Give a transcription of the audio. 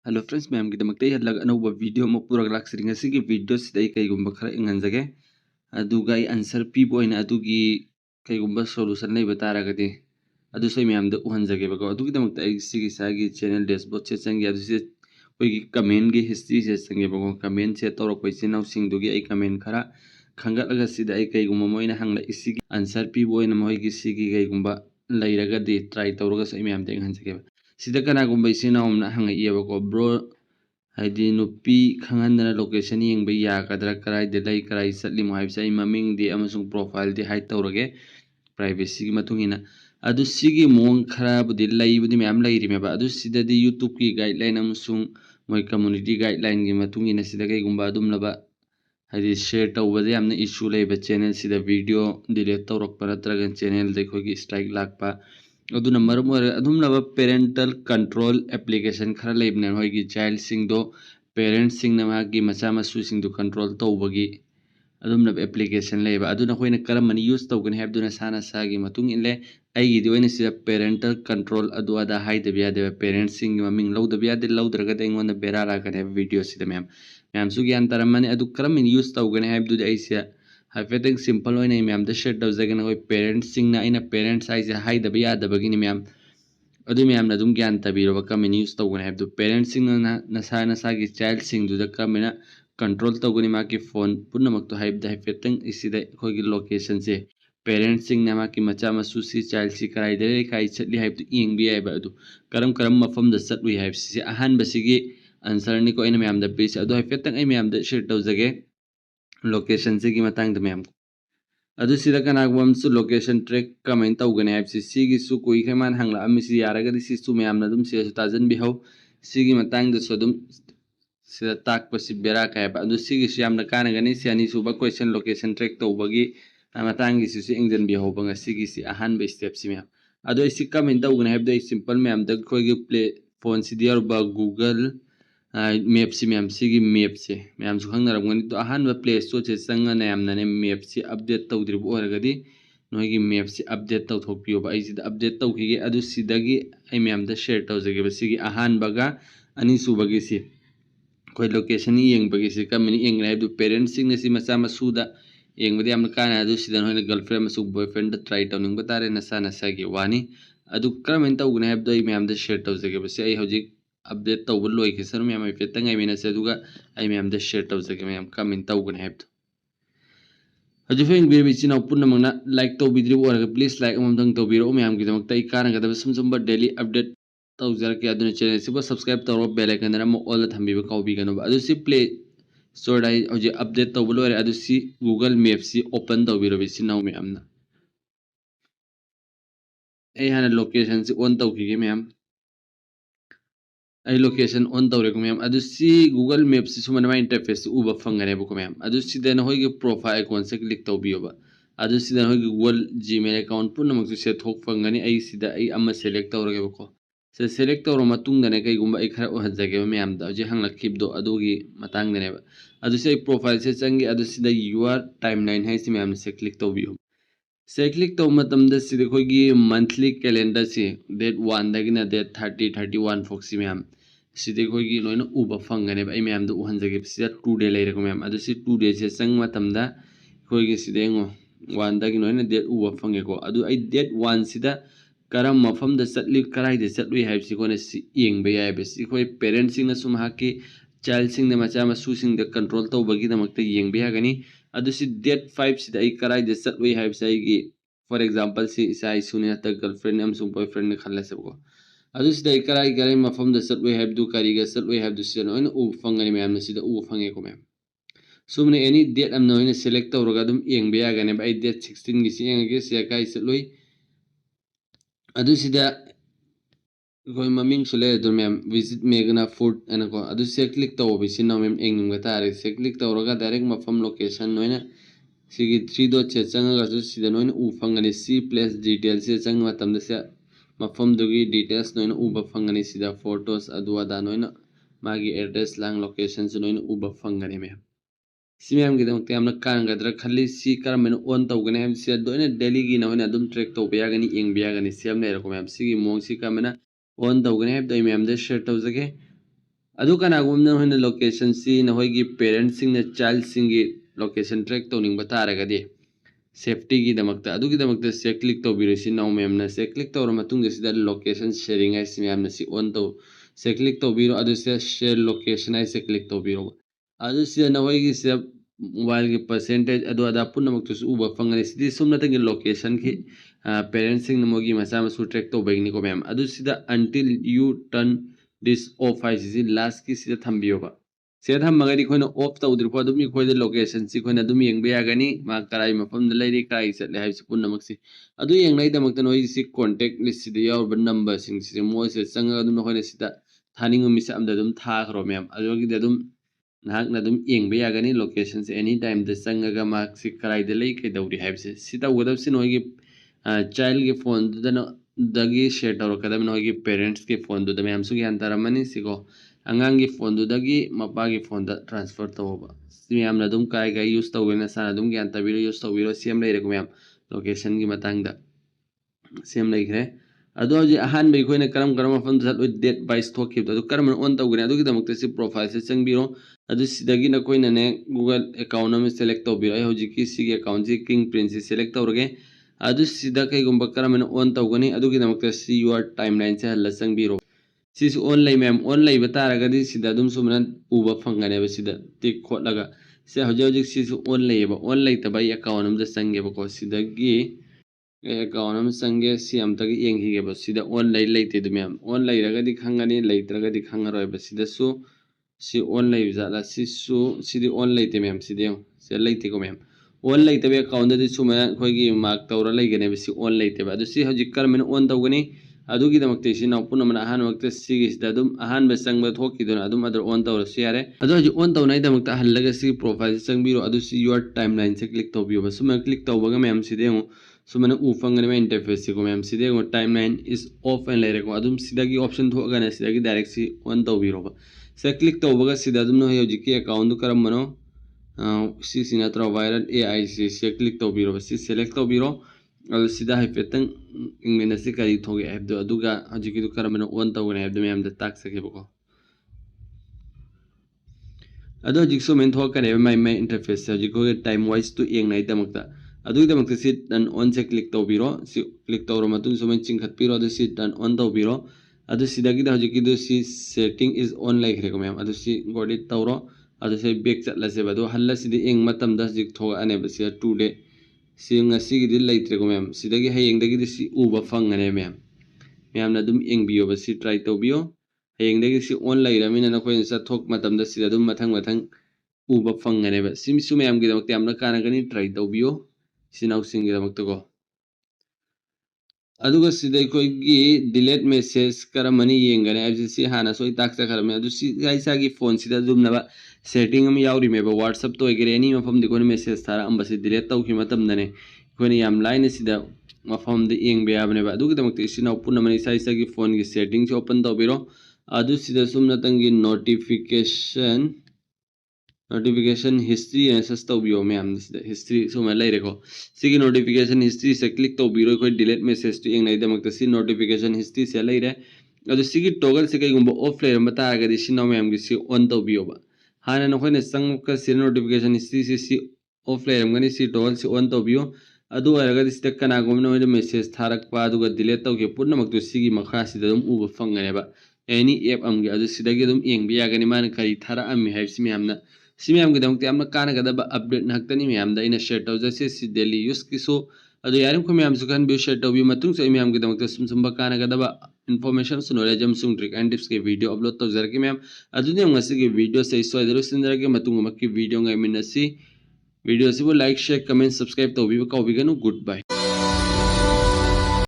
Hello friends, ma'am gidamaktai hadlag anauba video mo pura laksiri ngasigi video sidai kaygumba khara inganjage aduga I answer pibo ina adugi kaygumba solution nei bataragadi adu sai ma'am da uhanjage bago adugi damakta ai sigi sagi channel dashboard che changi adu se koigi comment gi history se changi bago comment se torok pai sinau sing dugi ai comment khara khangatlaga sida ai kaygumba moina hangla isigi answer pibo ina moigi sigi kaygumba lairagadi try tawraga sai ma'am da inganjage sida kana gumba isina omna hanga iyabako bro haidi nupi khangandana location yengba yakadra karai delay karai chatli mo haibsa I maming di amasung profile di hide tawrage privacy gi matungina adu sigi mong khara budi lay budi ma'am lairi meba adu sida di youtube ki guideline amasung moi community guideline gi matungina sida kai gumba adum laba haidi share tawbade yamna issue laiba channel sida video delete tawrakpa natraga channel de khogi strike lakpa aduna marum ore adumlaba parental control application khara leibne hoigi child sing do parents sing na magi macha masu sing do control tawbagi adumlaba application leiba aduna khoina karamani use tawgani habduna sana sagi matung inle aigi di oina sida parental control adu ada haida biya de parents sing maming lawda biya de lawdraga de ngona berara kan have video sida ma'am su gyan taramani adu karamani use tawgani habdu de aisia haifeteng simple oina ma'am da share tawzagana hoi parents sing na ina parents aisia haida biya da bagini ma'am adu ma'am na dum gyan tabiro ba karamani use tawgani habdu parents sing na nasa gi child sing du da kamina control tawgani ma ki phone punna mak to haib da haifeteng isida khogi location se parents sing na ma ki macha masu si child si karai dere kai chatli haib tu ing bi ai ba adu karam mafam da chatwi haib si ahan basigi answer ni ko ina ma'am da page adu haifeteng ai ma'am da share tawzage location se gi matang da ma'am adu sida kana gwam su location track comment tawgani haib si sigi su koi khaman hangla amisi yaraga di si su ma'am na dum se su tajan bi hau sigi matang da so dum sida takpa si bera kaya ba adu sigi si yamna kana gani si ani suba question location track tawbagi matang gi si engine bi hau banga sigi si ahan ba step si ma'am adu isi comment tawgani haib da simple ma'am da khoi gi play phone si diar ba Google map si ma'am sigi map si ma'am su khangna ramgani to ahan ba play store che changa na yamna ne map si update tawdri bu oragadi noigi map si update taw thokpiyo ba ai sida update tawkhige adu sidagi ai ma'am da share tawjage ba sigi ahan baga ani subagi si koi location yengbagi si kamini yengra habdu parents sing na si macha masuda yengbadi amna kana adu sidan hoina girlfriend masu boyfriend da try tawning batare nasa gi wani adu kamen tawguna habdu ai ma'am da share tawjage ba si ai hojik update tawbul loi kisar ma'am ai fetang ai mina se duga ai ma'am da share tawjage ma'am kamen tawguna habdu haju feng bir bichi na punna mangna like to bidri wara please like amam dang to biro ma'am gi damak tai kana ga da sum ba daily update tawjar ki aduna channel sibo subscribe tawro bell icon dana mo all thambi ba kawbi gano ba adu si play store dai hoje update tawbulo re adu si Google Maps si open tawbiro bi sinaw mi amna ai hana location si on tawki ma'am ai location on tawre ko ma'am adu si Google Maps si sumana ma interface uba fangane bu ko ma'am adu si dana hoige profile icon se click tawbiyo ba adu si dana hoige Google Gmail account punna mak se thok fangani ai sida ai amma select tawrage ba ko se select tawro matung dane kai gumba ai khara uhajage ba ma'am da je hangla clip do adugi matang dane ba adu se profile se changi adu sida your timeline hai si ma'am se click tawbiyo se click taw matam da sida khogi monthly calendar si date 1 dagina date 30 31 foxi ma'am sida khogi loina uba fangane ba ai ma'am da uhanjage sida 2 day leire ko ma'am adu si 2 day se chang matam da khogi sida ngo 1 dagi loina date uba fange ko adu ai date 1 sida karam mafam da chatli karai de chatli haib si kone si yengba yai be si khoi parents sing na sum haki child sing na macha masu sing da control taw bagi da makta yengba ya gani adu si date 5 sida ai karai de chatli haib sai gi for example si sai sunia ta girlfriend am sum boyfriend ne khalla sab ko adu sida ai karai mafam da chatli haib du kari ga chatli haib du si no u fangani me am sida u fange ko mem sumne any date am no ina select tawraga dum yengba ya gani ba ai date 16 gi si yengge si kai chatli adu sida koi maming sule do mem visit megna food anako adu se click taw bi sin mem engning ga tare se click taw roga direct mafam location noina sigi 3 dot che changa ga su sida noina u fangani c place details se chang matam da se mafam dogi details noina u ba fangani sida photos adu ada noina magi address lang location su noina u ba fangani mem simyam gidam tamna kan gadra khalli si karamen on tawgani ham si doina daily gi na hoina dum track taw biya gani eng biya gani siam ne rako mem sigi mong si kamena on tawgani heb dai mem de share tawjage adu kanagumna hoina location si na hoigi parents sing na child sing gi location track to ning bataragadi safety gi damakta adu gi damakta se click to biro si now mem na se click to matung de sida location sharing ai si mem na si on to se click to biro adu se share location ai se click to biro adu si na hoigi se mobile ki percentage adu ada punna maktu su uba fangani sidi sumna tangi location ki parents sing na mogi masa masu track to bagni ko mem adu sida until you turn this off hai si last ki sida thambiyo ba sida thammagadi khoina off tawdir pho adum khoida location si khoina adum yengba yagani ma karai mapam da lairi kai chatle hai si punna maksi adu yengnai damakta noi si contact list sida yaw ba number sing si mo se changa adum khoina sida thaningu mi sam da adum tha khro mem adu gi adum nahak na adum yengba yagani location si anytime da changa ga ma si karai da lai kai dawri hai si sida wadab si noi gi child के phone दन दगी share तौर कदम नोगी की parents के phone दो दमे हमसु ज्ञान तारमनी सिको अंगांग की phone दो दगी MAPPA की phone द transfer तो होगा सिमी हम नदुम काय use तो वेना सा नदुम ज्ञान तबिरो use तो विरो CM ले रखो हम location की मतंग द CM ले करे अदो जी अहान बे कोई ने करम अपन दल date by stock की तो करम on तो गने अदो की दमक से profile से चंग बिरो अदो सिदगी न कोई ने Google account में select तो बिरो हो जी की सी के account जी king prince select तो रगे adu sida kai gumba karamena on tawgani adugi damakta si your timeline se halla changbiro si online mem online bataragadi sida dum sumran uba fangane ba sida tik khotlaga se hoji si online ba online tabai account am da change ba ko sida gi account am change si am tagi yenghi ge ba sida online leite du mem online ragadi khangani leitragadi khangaroi ba sida su si online jala si su sidi online te mem sidi se leite ko mem on leite be account de suma khoigi mark tawra leigane be si on leite ba adu si hojik kar men on tawgani adu gi damakte si na puna man ahan wakta si gis da dum ahan be sang ba thoki don adum adar on tawra si yare adu hoji on tawnai damakta hallaga si profile sang biro adu si your timeline se click tawbiyo ba suma click tawbaga mem si de suma na ufangane me interface si ko mem si de timeline is off and leire ko adum sidagi option thoga na sidagi direct si on tawbiro ba se click tawbaga sida dum no hoji ki account karam mano si sinatra viral AI si click to biro si select to biro al sida haifetang ingena si kari thoge app do aduga hajiki du karamena on to gane app do mem da tak sake bako ado jikso men thok kare my interface hajiko time wise to eng nai damakta adu damakta si dan on se click to biro si click to ro matun so men chingkhat piro adu si dan on to biro adu sida gi da hajiki du si setting is on like re ko mem adu si godit tawro adu se back chatla se badu halla sidi eng matam das jik thoga ane ba sia today si ngasi gi dil laitre ko mem sidagi hayeng dagi si uba fangane mem mem na dum eng biyo ba si try to biyo hayeng dagi si online ramina na koin sa thok matam da sida dum mathang uba fangane ba sim su mem gi damak amna kana gani try to biyo sinaw sing gi damak to ko aduga sidai koi gi delete message karamani yengane abisi hana soi taksa karame adu si gaisa gi phone sida dum na ba setting am yauri me ba whatsapp to egre ni mafam di koni message thara am basi delete taw ki matam dane koni yam line sida mafam di yeng be abne ba adu gi damak ti sina punna mani saisa gi phone gi settings open to biro adu sida sumna tangi notification history access to bio me am this history so ma lai reko sigi notification history se click to biro ko delete message to eng nai damak ta si notification history se lai re adu sigi toggle se kai gumba off lai mata ga di sino me am gi si on to bio ba hana no khone sang ka si notification history si off lai ram gani si toggle si on to bio adu araga di sita kana gumna me message tharak pa adu ga delete to ke purna mak to sigi makha si dum uba fangane ba any app am gi adu sida gi dum eng biya gani man kari thara am mi hai si me amna SIM की दमते हमने काना गदब update नक्तनी ma'am दा इन share तौ जसे सि daily use की सो अदो यारम को मैम सुखन बि शेयर तौ बि मतुंग से मैम की दमते सुम सुम काना गदब इन्फॉर्मेशन सु नॉलेज हम सुंग ट्रिक एंड टिप्स के वीडियो अपलोड तौ जर के मैम अदो ने ngasi के वीडियो से सो इधर सिंदर के मतुंग मक्की वीडियो ngai मिनसी वीडियो से वो लाइक शेयर कमेंट सब्सक्राइब तौ बि का बि गनु गुड बाय